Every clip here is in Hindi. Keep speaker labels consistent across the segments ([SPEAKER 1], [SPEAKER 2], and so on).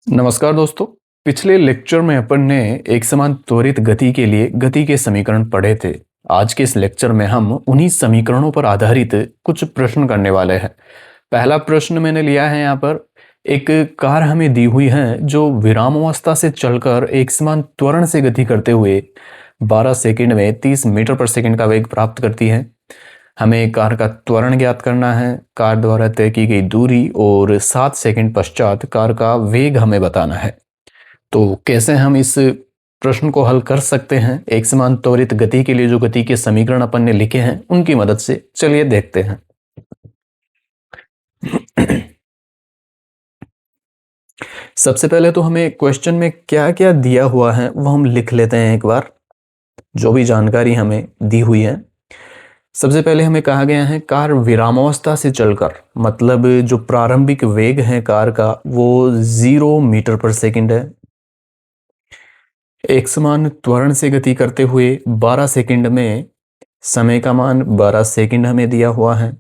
[SPEAKER 1] नमस्कार दोस्तों। पिछले लेक्चर में अपन ने एक समान त्वरित गति के लिए गति के समीकरण पढ़े थे। आज के इस लेक्चर में हम उन्हीं समीकरणों पर आधारित कुछ प्रश्न करने वाले हैं। पहला प्रश्न मैंने लिया है यहाँ पर, एक कार हमें दी हुई है जो विरामावस्था से चलकर एक समान त्वरण से गति करते हुए 12 सेकंड में 30 मीटर पर सेकंड का वेग प्राप्त करती है। हमें कार का त्वरण ज्ञात करना है, कार द्वारा तय की गई दूरी और 7 सेकंड पश्चात कार का वेग हमें बताना है। तो कैसे हम इस प्रश्न को हल कर सकते हैं एक समान त्वरित गति के लिए जो गति के समीकरण अपन ने लिखे हैं उनकी मदद से, चलिए देखते हैं। सबसे पहले तो हमें क्वेश्चन में क्या क्या दिया हुआ है वो हम लिख लेते हैं एक बार, जो भी जानकारी हमें दी हुई है। सबसे पहले हमें कहा गया है कार विरामावस्था से चलकर, मतलब जो प्रारंभिक वेग है कार का वो 0 मीटर पर सेकंड है। एक समान त्वरण से गति करते हुए 12 सेकंड में समय का मान 12 सेकंड हमें दिया हुआ है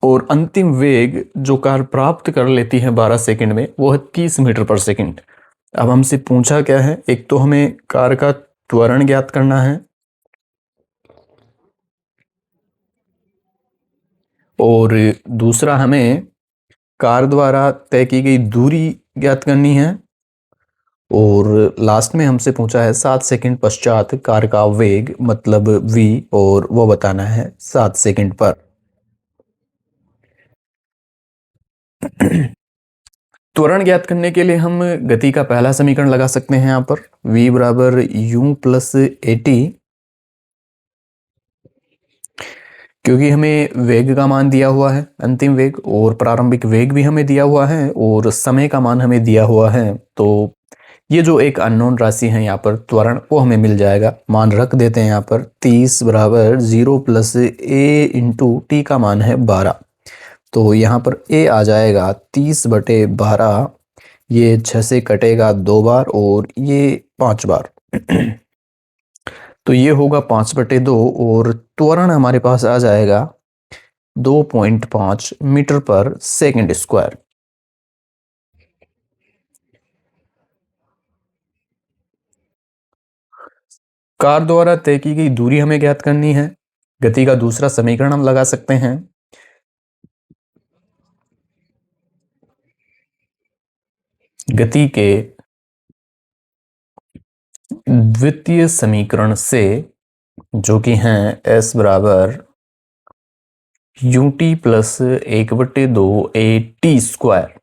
[SPEAKER 1] और अंतिम वेग जो कार प्राप्त कर लेती है 12 सेकंड में वो है 30 मीटर पर सेकंड। अब हमसे पूछा क्या है, एक तो हमें कार का त्वरण ज्ञात करना है और दूसरा हमें कार द्वारा तय की गई दूरी ज्ञात करनी है और लास्ट में हमसे पूछा है 7 सेकंड पश्चात कार का वेग मतलब v और वो बताना है 7 सेकंड पर। त्वरण ज्ञात करने के लिए हम गति का पहला समीकरण लगा सकते हैं यहाँ पर, v बराबर u प्लस ए टी, क्योंकि हमें वेग का मान दिया हुआ है, अंतिम वेग और प्रारंभिक वेग भी हमें दिया हुआ है और समय का मान हमें दिया हुआ है। तो ये जो एक अननोन राशि है यहाँ पर त्वरण वो हमें मिल जाएगा। मान रख देते हैं यहाँ पर 30 बराबर 0 प्लस ए इंटू टी का मान है 12। तो यहाँ पर ए आ जाएगा 30/12, ये 6 से कटेगा 2 बार और ये 5 बार। तो ये होगा 5/2 और त्वरण हमारे पास आ जाएगा 2.5 मीटर पर सेकंड स्क्वायर। कार द्वारा तय की गई दूरी हमें ज्ञात करनी है। गति का दूसरा समीकरण हम लगा सकते हैं, गति के द्वितीय समीकरण से, जो कि हैं s बराबर U T plus 1/2 A T square.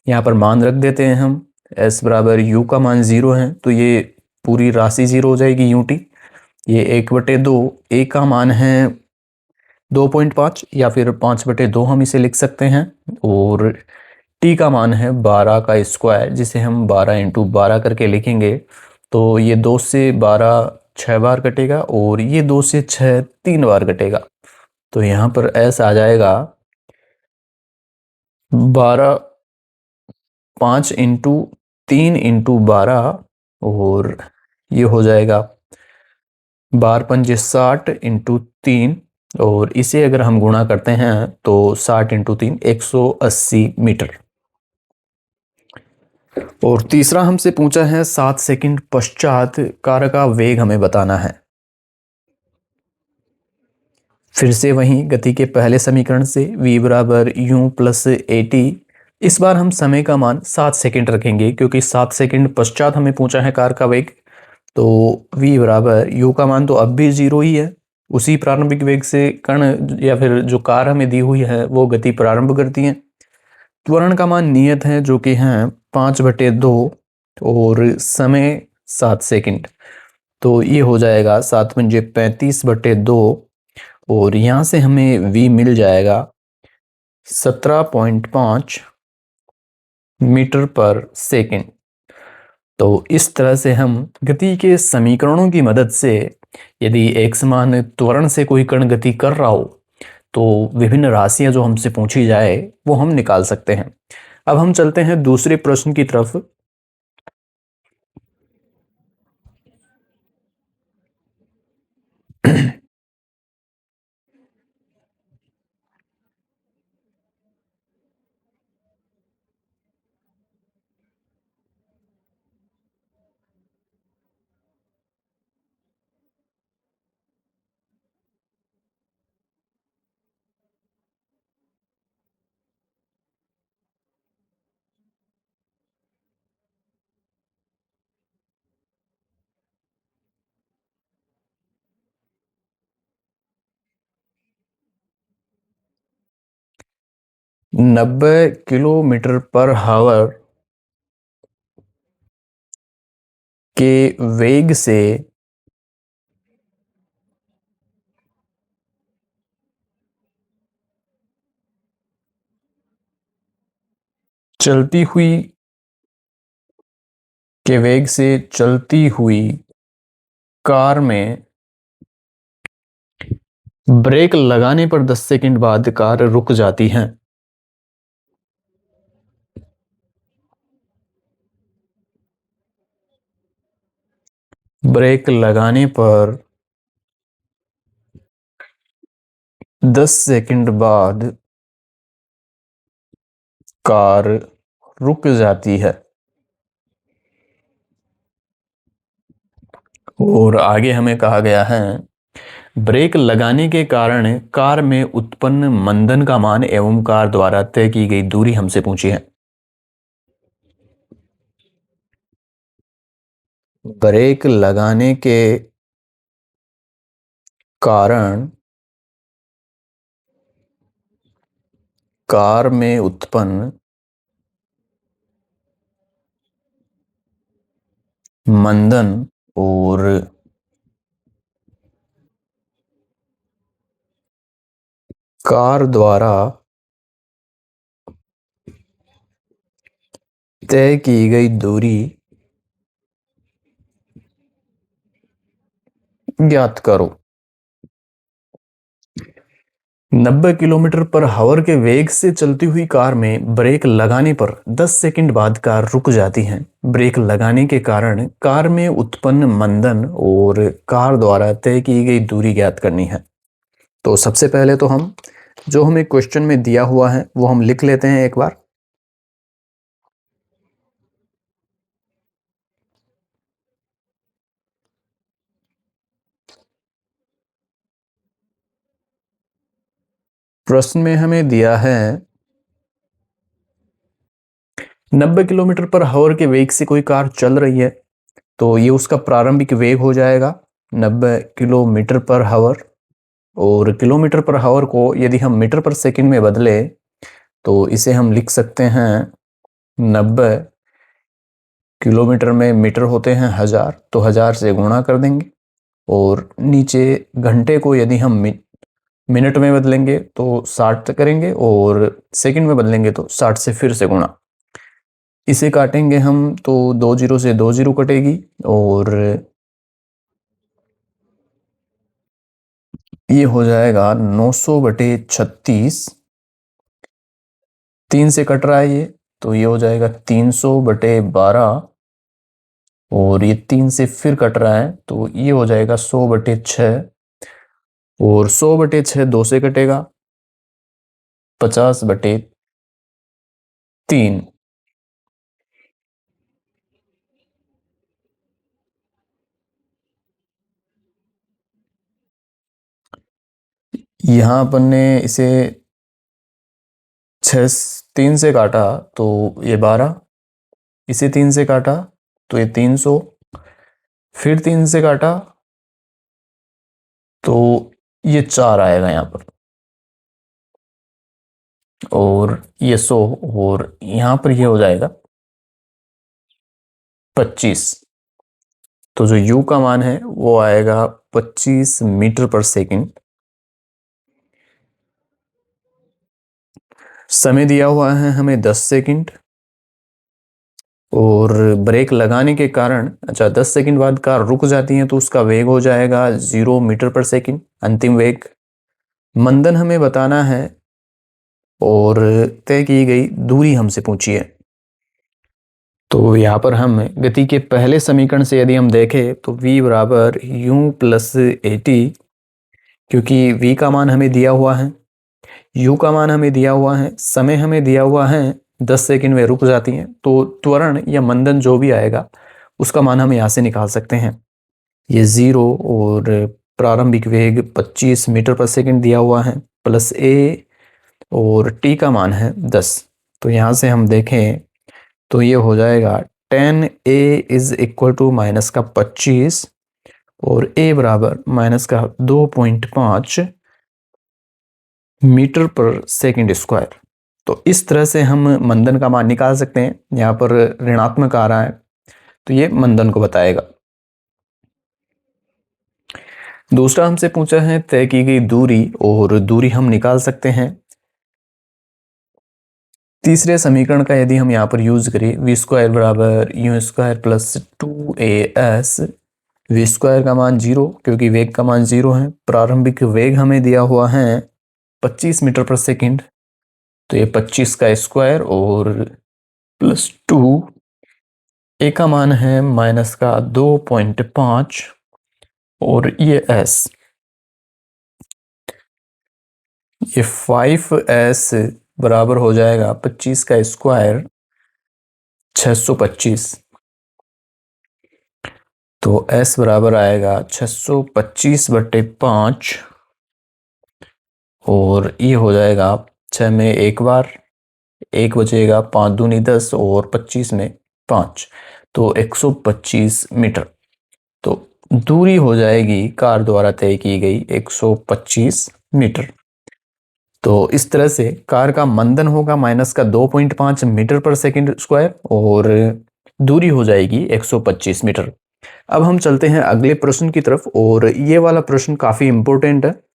[SPEAKER 1] यहाँ पर मान रख देते हैं हम, s बराबर u का मान 0 है तो ये पूरी राशि 0 हो जाएगी u टी। ये 1/2 a का मान है 2.5 या फिर 5/2 हम इसे लिख सकते हैं और t का मान है 12 का स्क्वायर, जिसे हम 12 इंटू 12 करके लिखेंगे। तो ये 2 से 12 6 बार कटेगा और ये 2 से 6 3 बार कटेगा। तो यहाँ पर s आ जाएगा 12, 5 इंटू 3 इंटू 12 और ये हो जाएगा 12×5 = 60 इंटू 3 और इसे अगर हम गुणा करते हैं तो 60 इंटू 3 180 मीटर। और तीसरा हमसे पूछा है 7 सेकंड पश्चात कार का वेग हमें बताना है। फिर से वहीं गति के पहले समीकरण से v बराबर u प्लस ए टी। इस बार हम समय का मान 7 सेकंड रखेंगे क्योंकि 7 सेकंड पश्चात हमें पूछा है कार का वेग। तो v बराबर u का मान तो अब भी 0 ही है, उसी प्रारंभिक वेग से कण या फिर जो कार हमें दी हुई है वो गति प्रारंभ करती है। त्वरण का मान नियत है जो कि है 5/2 और समय 7 सेकंड। तो ये हो जाएगा 7×5 = 35/2 और यहाँ से हमें v मिल जाएगा 17.5 मीटर पर सेकंड। तो इस तरह से हम गति के समीकरणों की मदद से यदि एक समान त्वरण से कोई कण गति कर रहा हो तो विभिन्न राशियां जो हमसे पूछी जाए वो हम निकाल सकते हैं। अब हम चलते हैं दूसरे प्रश्न की तरफ। 90 किलोमीटर पर हावर के वेग से चलती हुई कार में ब्रेक लगाने पर 10 सेकंड बाद कार रुक जाती है। ब्रेक लगाने पर 10 सेकंड बाद कार रुक जाती है। और आगे हमें कहा गया है, ब्रेक लगाने के कारण कार में उत्पन्न मंदन का मान एवं कार द्वारा तय की गई दूरी हमसे पूछी है। ब्रेक लगाने के कारण कार में उत्पन्न मंदन और कार द्वारा तय की गई दूरी ज्ञात करो। 90 किलोमीटर पर हावर के वेग से चलती हुई कार में ब्रेक लगाने पर 10 सेकंड बाद कार रुक जाती है। ब्रेक लगाने के कारण कार में उत्पन्न मंदन और कार द्वारा तय की गई दूरी ज्ञात करनी है। तो सबसे पहले तो हम जो हमें क्वेश्चन में दिया हुआ है वो हम लिख लेते हैं एक बार। प्रश्न में हमें दिया है 90 किलोमीटर पर हावर के वेग से कोई कार चल रही है, तो ये उसका प्रारंभिक वेग हो जाएगा 90 किलोमीटर पर हावर। और किलोमीटर पर हावर को यदि हम मीटर पर सेकंड में बदले तो इसे हम लिख सकते हैं 90 किलोमीटर में मीटर होते हैं 1000, तो 1000 से गुणा कर देंगे। और नीचे घंटे को यदि हम मिनट में बदलेंगे तो 60 से करेंगे, और सेकंड में बदलेंगे तो 60 से फिर से गुणा। इसे काटेंगे हम तो 2 जीरो से 2 जीरो कटेगी, और ये हो जाएगा 900/36। 3 से कट रहा है ये, तो ये हो जाएगा 300/12। और ये 3 से फिर कट रहा है तो ये हो जाएगा 100/6। और 100/6 2 से कटेगा, 50/3। यहां अपन ने इसे 3 से काटा तो ये 12, इसे 3 से काटा तो ये 300, फिर 3 से काटा तो ये 4 आएगा यहाँ पर, और ये 100, और यहाँ पर ये हो जाएगा 25। तो जो u का मान है वो आएगा 25 मीटर पर सेकंड। समय दिया हुआ है हमें 10 सेकंड। और ब्रेक लगाने के कारण 10 सेकंड बाद कार रुक जाती है तो उसका वेग हो जाएगा 0 मीटर पर सेकंड, अंतिम वेग। मंदन हमें बताना है और तय की गई दूरी हमसे पूछी है। तो यहाँ पर हम गति के पहले समीकरण से यदि हम देखें तो v बराबर u प्लस AT, क्योंकि v का मान हमें दिया हुआ है, u का मान हमें दिया हुआ है, समय हमें दिया हुआ है 10 सेकंड में रुक जाती हैं, तो त्वरण या मंदन जो भी आएगा उसका मान हम यहाँ से निकाल सकते हैं। ये 0 और प्रारंभिक वेग 25 मीटर पर सेकंड दिया हुआ है, प्लस a और t का मान है 10। तो यहाँ से हम देखें तो ये हो जाएगा 10a is equal to minus का 25 और a बराबर माइनस का 2.5 मीटर पर सेकंड स्क्वायर। तो इस तरह से हम मंदन का मान निकाल सकते हैं। यहाँ पर ऋणात्मक आ रहा है तो ये मंदन को बताएगा। दूसरा हमसे पूछा है तय की गई दूरी, और दूरी हम निकाल सकते हैं। तीसरे समीकरण का यदि हम यहाँ पर यूज करें, वी स्क्वायर बराबर U square plus 2as, V square का मान 0 क्योंकि वेग का मान 0 है। प्रारंभिक वेग हमें दिया हुआ है 25 मीटर पर सेकंड, तो ये 25 का स्क्वायर और प्लस 2, ए का मान है माइनस का 2.5 और ये s, ये 5s बराबर हो जाएगा 25 का स्क्वायर 625। तो s बराबर आएगा 625/5 और ये हो जाएगा 6 में एक बार 1 बचेगा, 5 दूनी 10 और 25 में 5, तो 125 मीटर। तो दूरी हो जाएगी कार द्वारा तय की गई 125 मीटर। तो इस तरह से कार का मंदन होगा माइनस का 2.5 मीटर पर सेकंड स्क्वायर और दूरी हो जाएगी 125 मीटर। अब हम चलते हैं अगले प्रश्न की तरफ, और ये वाला प्रश्न काफी इंपॉर्टेंट है।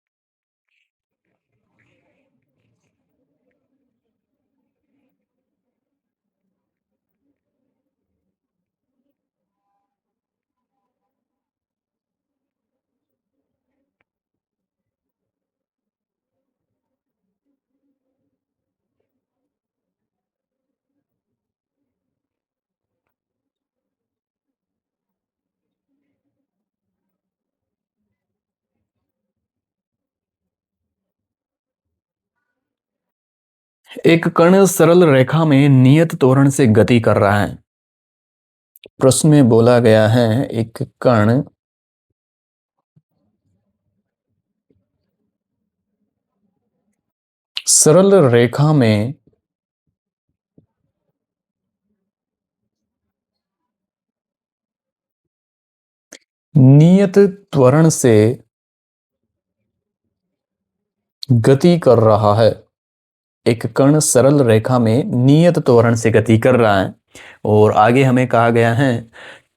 [SPEAKER 1] एक कण सरल रेखा में नियत त्वरण से गति कर रहा है। प्रश्न में बोला गया है एक कण सरल रेखा में नियत त्वरण से गति कर रहा है। एक कण सरल रेखा में नियत त्वरण से गति कर रहा है और आगे हमें कहा गया है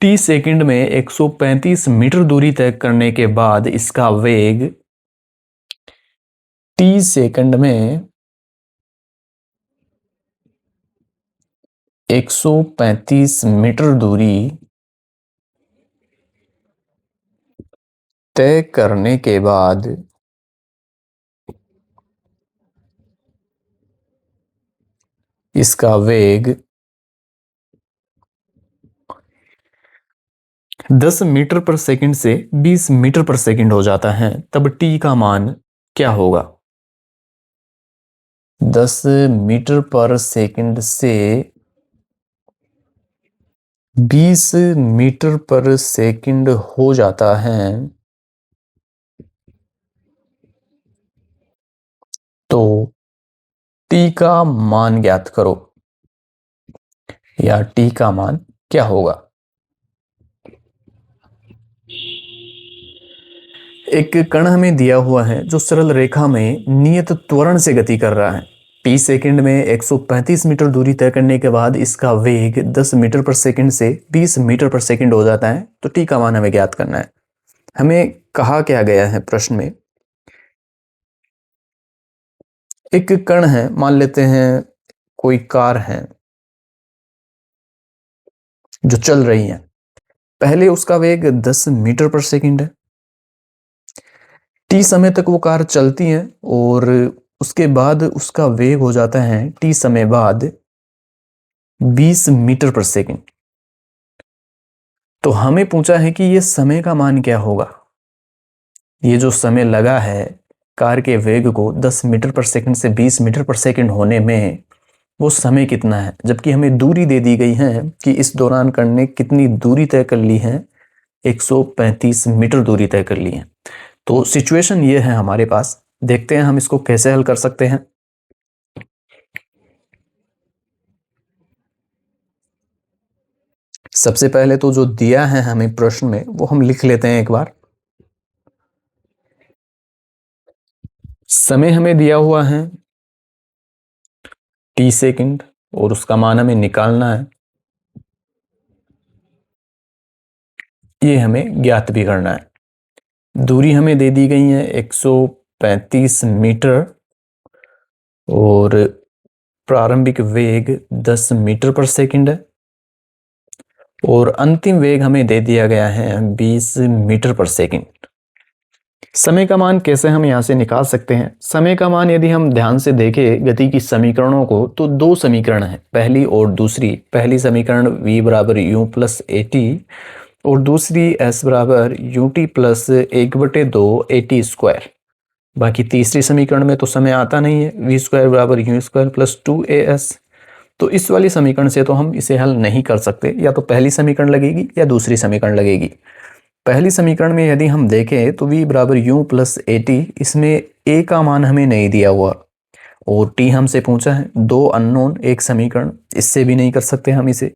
[SPEAKER 1] t सेकंड में 135 मीटर दूरी तय करने के बाद इसका वेग t सेकंड में 135 मीटर दूरी तय करने के बाद इसका वेग 10 मीटर पर सेकंड से 20 मीटर पर सेकंड हो जाता है, तब t का मान क्या होगा? 10 मीटर पर सेकंड से 20 मीटर पर सेकंड हो जाता है, तो t का मान ज्ञात करो, या t का मान क्या होगा? एक कण हमें दिया हुआ है जो सरल रेखा में नियत त्वरण से गति कर रहा है। t सेकंड में 135 मीटर दूरी तय करने के बाद इसका वेग 10 मीटर पर सेकंड से 20 मीटर पर सेकंड हो जाता है, तो t का मान हमें ज्ञात करना है। हमें कहा क्या गया है प्रश्न में, एक कण है, मान लेते हैं कोई कार है जो चल रही है। पहले उसका वेग 10 मीटर पर सेकंड है। टी समय तक वो कार चलती है और उसके बाद उसका वेग हो जाता है टी समय बाद 20 मीटर पर सेकंड। तो हमें पूछा है कि ये समय का मान क्या होगा। ये जो समय लगा है कार के वेग को 10 मीटर पर सेकंड से 20 मीटर पर सेकंड होने में, वो समय कितना है, जबकि हमें दूरी दे दी गई है कि इस दौरान कण ने कितनी दूरी तय कर ली है, 135 मीटर दूरी तय कर ली है। तो सिचुएशन ये है हमारे पास, देखते हैं हम इसको कैसे हल कर सकते हैं। सबसे पहले तो जो दिया है हमें प्रश्न में वो हम लिख लेते हैं एक बार। समय हमें दिया हुआ है t सेकंड और उसका मान हमें निकालना है। ये हमें ज्ञात भी करना है। दूरी हमें दे दी गई है 135 मीटर और प्रारंभिक वेग 10 मीटर पर सेकंड है और अंतिम वेग हमें दे दिया गया है 20 मीटर पर सेकंड। समय का मान कैसे हम यहाँ से निकाल सकते हैं? समय का मान यदि हम ध्यान से देखें गति की समीकरणों को तो दो समीकरण हैं, पहली और दूसरी। पहली समीकरण v बराबर u प्लस ए टी और दूसरी s बराबर U T plus 1/2 AT square. बाकी तीसरी समीकरण में तो समय आता नहीं है, v स्क्वायर बराबर यू स्क्वायर प्लस 2as। तो इस वाली समीकरण से तो हम इसे हल नहीं कर सकते, या तो पहली समीकरण लगेगी या दूसरी समीकरण लगेगी। पहली समीकरण में यदि हम देखें तो v बराबर यू प्लस ए टी, इसमें a का मान हमें नहीं दिया हुआ और t हमसे पूछा है। दो अननोन एक समीकरण, इससे भी नहीं कर सकते हम इसे।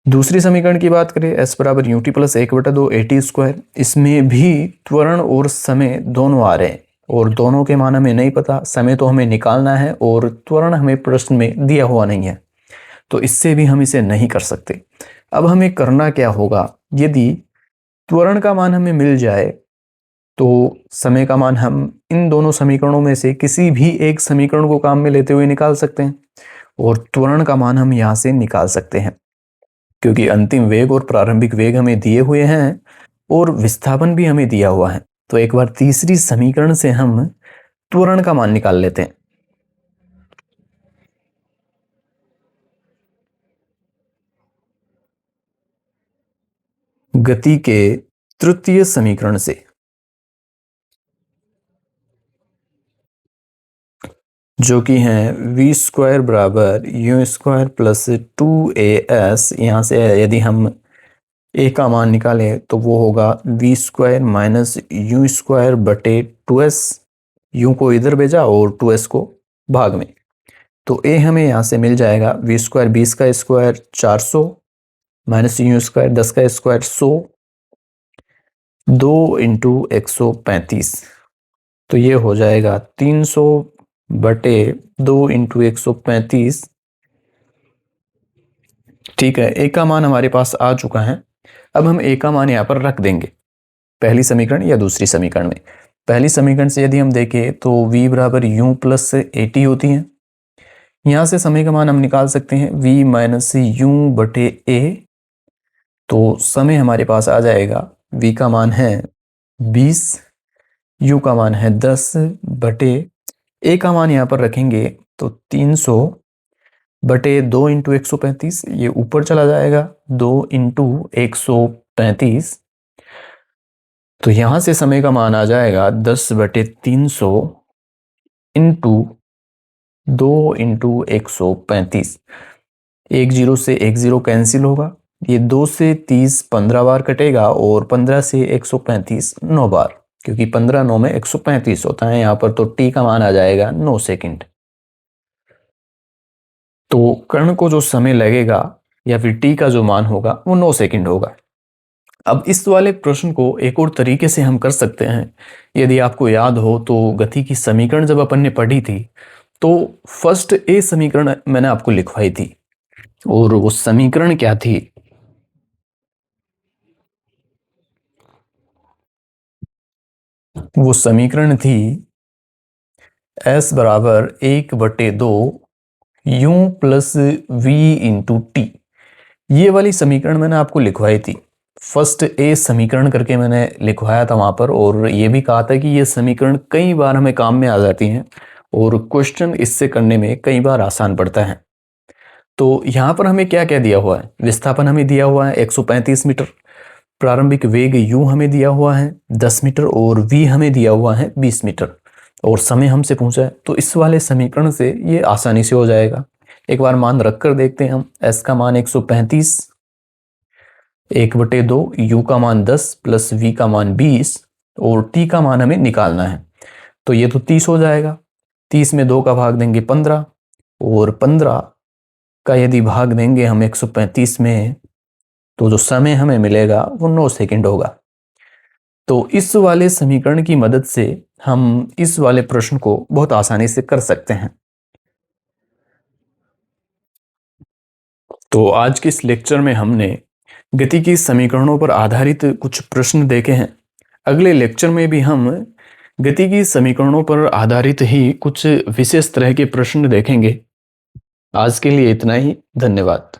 [SPEAKER 1] दूसरी समीकरण की बात करें s बराबर U T plus 1/2 AT square, इसमें भी त्वरण और समय दोनों आ रहे हैं और दोनों के मान हमें नहीं पता। समय तो हमें निकालना है और त्वरण हमें प्रश्न में दिया हुआ नहीं है, तो इससे भी हम इसे नहीं कर सकते। अब हमें करना क्या होगा? यदि त्वरण का मान हमें मिल जाए तो समय का मान हम इन दोनों समीकरणों में से किसी भी एक समीकरण को काम में लेते हुए निकाल सकते हैं और त्वरण का मान हम यहाँ से निकाल सकते हैं, क्योंकि अंतिम वेग और प्रारंभिक वेग हमें दिए हुए हैं और विस्थापन भी हमें दिया हुआ है। तो एक बार तीसरी समीकरण से हम त्वरण का मान निकाल लेते हैं। गति के तृतीय समीकरण से, जो कि है v स्क्वायर बराबर यू स्क्वायर प्लस 2as। यहाँ से यदि हम a का मान निकालें तो वो होगा v square minus you square बटे 2s। यू को इधर भेजा और 2s को भाग में, तो a हमें यहाँ से मिल जाएगा v स्क्वायर 20 का स्क्वायर 400 माइनस यू स्क्वायर 10 का स्क्वायर 100, 2 इंटू 135। तो ये हो जाएगा 300 बटे 2 इंटू 135। ठीक है, ए का मान हमारे पास आ चुका है। अब हम ए का मान यहाँ पर रख देंगे, पहली समीकरण या दूसरी समीकरण में। पहली समीकरण से यदि हम देखें तो v बराबर u प्लस ए टी होती है। यहाँ से समय का मान हम निकाल सकते हैं v माइनस यू बटे ए। तो समय हमारे पास आ जाएगा, v का मान है 20, u का मान है 10 बटे ए का मान यहाँ पर रखेंगे तो 300 बटे 2 इंटू 135। ये ऊपर चला जाएगा 2 इंटू 135। तो यहां से समय का मान आ जाएगा 10 बटे 300 इंटू 2 इंटू 135। एक जीरो से एक जीरो कैंसिल होगा, ये 2 से 30 15 बार कटेगा और 15 से 135 9 बार, क्योंकि 15 9 में 135 होता है। यहाँ पर तो टी का मान आ जाएगा 9 सेकंड। तो कर्ण को जो समय लगेगा या फिर टी का जो मान होगा वो 9 सेकंड होगा। अब इस वाले प्रश्न को एक और तरीके से हम कर सकते हैं। यदि आपको याद हो तो गति की समीकरण जब अपन ने पढ़ी थी तो फर्स्ट ए समीकरण मैंने आपको लिखवाई थी और वो समीकरण क्या थी? वो समीकरण थी s बराबर 1/2 u plus V into T. ये वाली समीकरण मैंने आपको लिखवाई थी, फर्स्ट ए समीकरण करके मैंने लिखवाया था वहां पर, और ये भी कहा था कि ये समीकरण कई बार हमें काम में आ जाती हैं और क्वेश्चन इससे करने में कई बार आसान पड़ता है। तो यहाँ पर हमें क्या क्या दिया हुआ है? विस्थापन हमें दिया हुआ है 135 मीटर, प्रारंभिक वेग u हमें दिया हुआ है 10 मीटर और v हमें दिया हुआ है 20 मीटर और समय हमसे पूछा है। तो इस वाले समीकरण से ये आसानी से हो जाएगा। एक बार मान रख कर देखते हैं हम। s का मान 135, 1/2, u का मान 10 प्लस v का मान 20 और t का मान हमें निकालना है। तो ये तो 30 हो जाएगा। 30 में 2 का भाग देंगे 15 और 15 का यदि भाग देंगे हम 135 में तो जो समय हमें मिलेगा वो 9 सेकंड होगा। तो इस वाले समीकरण की मदद से हम इस वाले प्रश्न को बहुत आसानी से कर सकते हैं। तो आज के इस लेक्चर में हमने गति की समीकरणों पर आधारित कुछ प्रश्न देखे हैं। अगले लेक्चर में भी हम गति की समीकरणों पर आधारित ही कुछ विशेष तरह के प्रश्न देखेंगे। आज के लिए इतना ही। धन्यवाद।